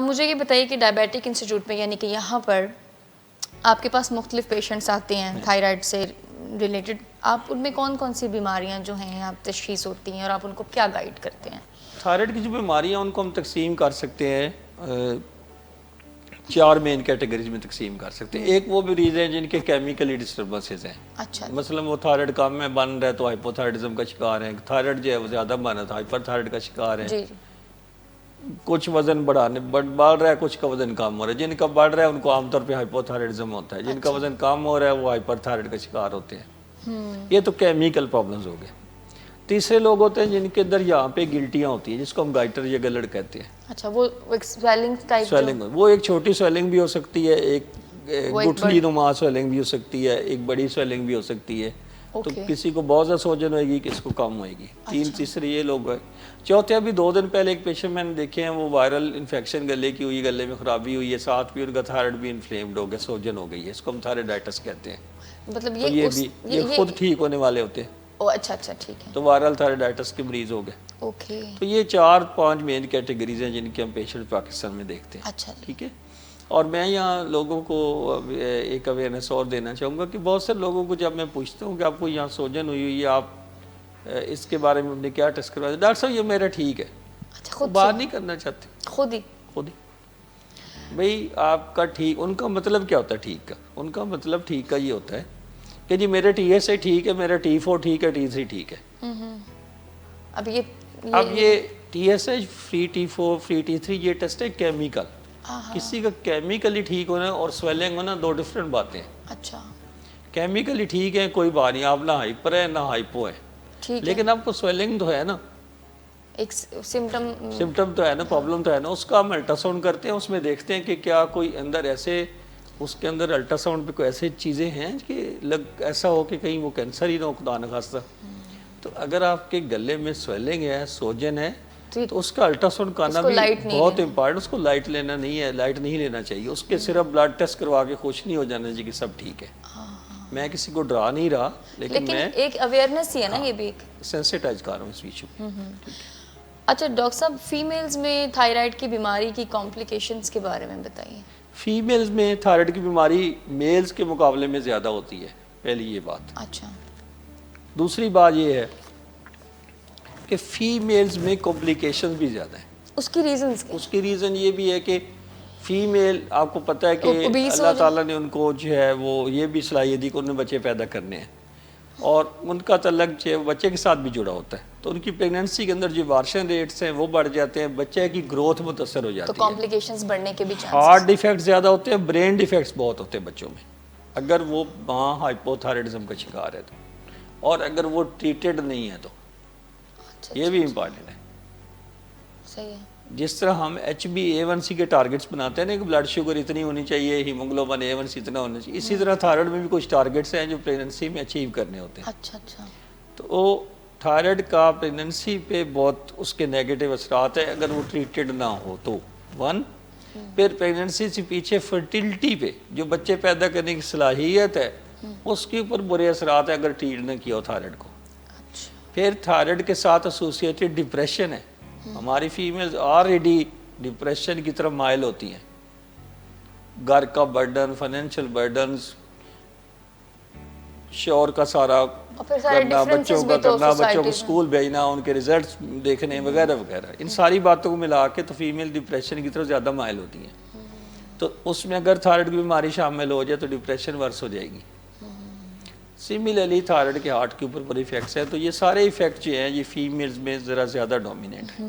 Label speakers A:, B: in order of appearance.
A: مجھے یہ بتائیے کہ ڈائبیٹک انسٹیٹیوٹ میں یعنی کہ یہاں پر آپ کے پاس مختلف پیشنٹس آتے ہیں تھائرائڈ سے ریلیٹڈ، آپ ان میں کون کون سی بیماریاں جو ہیں آپ تشخیص ہوتی ہیں اور آپ ان کو کیا گائیڈ کرتے ہیں؟
B: تھائرائڈ کی جو بیماریاں ان کو ہم تقسیم کر سکتے ہیں 4 مین کیٹیگریز میں تقسیم کر سکتے ہیں. ایک وہ مریض ہیں جن کے کیمیکلی ڈسٹربنسز ہیں.
A: اچھا،
B: مثلا وہ تھائرائڈ کم میں بن رہا ہے تو ہائپو تھائرائڈزم کا شکار ہیں. تھائرائڈ جو ہے وہ زیادہ بن رہا ہے تو ہائپر تھائرائڈ کا شکار ہیں.
A: جی
B: کچھ وزن بڑھ رہا ہے، کچھ کا وزن کم ہو رہا ہے. جن کا بڑھ رہا ہے ان کو عام طور پہ ہائپو تھائرائڈزم ہوتا ہے. جن کا وزن کم ہو رہا ہے وہ ہائپر تھائرائڈ کا شکار ہوتے ہیں. یہ تو کیمیکل پرابلمز ہو گئے. تیسرے لوگ ہوتے ہیں جن کے اندر یہاں پہ گلٹیاں ہوتی ہیں جس کو ہم گائٹر یا گلڑ کہتے ہیں.
A: اچھا، وہ سویلنگ ٹائپ
B: سویلنگ وہ ایک چھوٹی سویلنگ بھی ہو سکتی ہے، ایک گٹھلی نما سویلنگ بھی ہو سکتی ہے، ایک بڑی سویلنگ بھی ہو سکتی ہے. تو کسی کو بہت زیادہ سوجن ہوئے گی، کسی کو کم ہوئے گی. تیسرے یہ لوگ ہیں. چوتھے ابھی 2 دن پہلے ایک پیشنٹ میں نے دیکھے ہیں، وہ وائرل انفیکشن گلے کی ہوئی، گلے میں خرابی ہوئی ہے، ساتھ بھی ان کا تھائرائڈ بھی انفلیمڈ ہو گیا، سوجن ہو گئی ہے. اس کو ہم تھائرائڈائٹس کہتے ہیں.
A: مطلب
B: یہ خود ٹھیک ہونے والے ہوتے ہیں.
A: اچھا ٹھیک ہے.
B: تو وائرل تھائرائڈائٹس کے مریض ہو گئے.
A: اوکے.
B: تو یہ 4-5 مین کیٹیگریز ہیں جن کے ہم پیشنٹ پاکستان میں دیکھتے ہیں.
A: اچھا
B: ٹھیک ہے. اور میں یہاں لوگوں کو ایک اویئرنیس اور دینا چاہوں گا کہ بہت سے لوگوں کو جب میں پوچھتا ہوں کہ آپ کو یہاں سوجن ہوئی ہے، آپ اس کے بارے میں نے کیا ٹیسٹ کروایا، ڈاکٹر صاحب یہ میرا ٹھیک ہے. خود بات نہیں کرنا چاہتے، خود ہی بھئی آپ کا ٹھیک. ان کا مطلب کیا ہوتا ہے ٹھیک کا؟ ان کا مطلب ٹھیک کا یہ ہوتا ہے کہ جی میرے TSA ٹھیک ہے، میرا T4 ٹھیک ہے، T3 ٹھیک ہے. اب یہ TSH free T4 free T3 یہ ٹیسٹ ہے کیمیکل. کسی کا کیمیکلی ٹھیک ہونا اور سویلنگ ہونا 2 ڈفرینٹ باتیں ہیں. اچھا، کیمیکلی ٹھیک ہے، کوئی بات نہیں، آپ نہ ہائپر ہے نہ ہائپو ہے، لیکن آپ کو سویلنگ تو ہے نا، ایک سمٹم تو ہے نا، پرابلم تو ہے نا. اس کا ہم الٹرا ساؤنڈ کرتے ہیں، اس میں دیکھتے ہیں کہ کیا کوئی اندر ایسے اس کے اندر الٹرا ساؤنڈ پہ کوئی ایسی چیزیں ہیں کہ ایسا ہو کہ کہیں وہ کینسر ہی نہ ہو، خدا نخواستہ. تو اگر آپ کے گلے میں سویلنگ ہے، سوجن ہے، تو اس کا الٹرا ساؤنڈ کرنا بھی بہت امپارٹنٹ. اس کو لائٹ لینا نہیں ہے، لائٹ نہیں لینا چاہیے. اس کے صرف بلڈ ٹیسٹ کروا کے خوش نہیں ہو جانا چاہیے کہ سب ٹھیک ہے. میں کسی کو ڈرا نہیں رہا، لیکن میں
A: ایک اویئرنیس ہی ہے نا، یہ بھی ایک
B: سینسیٹائز کر رہا ہوں اس ایشو.
A: اچھا ڈاکٹر صاحب، فیمیلز میں تھائرائڈ کی بیماری کی کمپلیکیشنز کے بارے میں بتائیے.
B: فیمیلز میں تھائرائڈ کی بیماری میلز کے مقابلے میں زیادہ ہوتی ہے، پہلی یہ بات.
A: اچھا.
B: دوسری بات یہ ہے کہ فیمیلز میں کمپلیکیشنز بھی زیادہ ہیں.
A: اس کی ریزنز کیا؟
B: اس کی ریزن یہ بھی ہے کہ فیمیل، آپ کو پتہ ہے کہ اللہ تعالیٰ نے ان کو جو ہے وہ یہ بھی صلاحیت دی کہ انہوں نے بچے پیدا کرنے ہیں، اور ان کا تعلق جو ہے بچے کے ساتھ بھی جڑا ہوتا ہے. تو ان کی پریگننسی کے اندر جو وارشن ریٹس ہیں وہ بڑھ جاتے ہیں، بچے کی گروتھ متاثر ہو جاتی ہے.
A: تو کمپلیکیشنز بڑھنے کے بھی چانس.
B: ہارٹ ڈیفیکٹ زیادہ ہوتے ہیں، برین ڈیفیکٹس بہت ہوتے ہیں بچوں میں اگر وہ ماں ہائپو تھائرائڈزم کا شکار ہے تو، اور اگر وہ ٹریٹڈ نہیں ہے تو. یہ بھی امپارٹنٹ ہے.
A: صحیح ہے.
B: جس طرح ہم HbA1c کے ٹارگٹس بناتے ہیں نا کہ بلڈ شوگر اتنی ہونی چاہیے، ہیموگلوبن A1c اتنا ہونا چاہیے، اسی طرح تھائرائڈ میں بھی کچھ ٹارگٹس ہیں جو پریگننسی میں اچیو کرنے ہوتے ہیں.
A: اچھا.
B: تو وہ تھائرائڈ کا پریگننسی پہ بہت اس کے نیگیٹو اثرات ہیں اگر وہ ٹریٹڈ نہ ہو تو. پھر پریگننسی سے پیچھے فرٹیلٹی پہ جو بچے پیدا کرنے کی صلاحیت ہے اس کے اوپر برے اثرات ہیں اگر ٹریٹ نہ کیا ہو تھائرائڈ کو. پھر تھائرائڈ کے ساتھ ایسوسیٹڈ ڈپریشن ہے. ہماری فیمیلز آلریڈی ڈپریشن کی طرف مائل ہوتی ہیں. گھر کا برڈن، فائنینشیل برڈنز، شور کا سارا کرنا، بچوں کا کرنا، بچوں کو اسکول بھیجنا، ان کے ریزلٹس دیکھنے وغیرہ وغیرہ، ان ساری باتوں کو ملا کے تو فیمیل ڈپریشن کی طرف زیادہ مائل ہوتی ہیں. تو اس میں اگر تھائرائڈ کی بیماری شامل ہو جائے تو ڈپریشن ورس ہو جائے گی. سملرلی تھائرائڈ کے ہارٹ کے اوپر بڑے ایفیکٹس ہیں. تو یہ سارے ایفیکٹ جو ہیں یہ فیمیلز میں ذرا زیادہ ڈومیننٹ ہیں.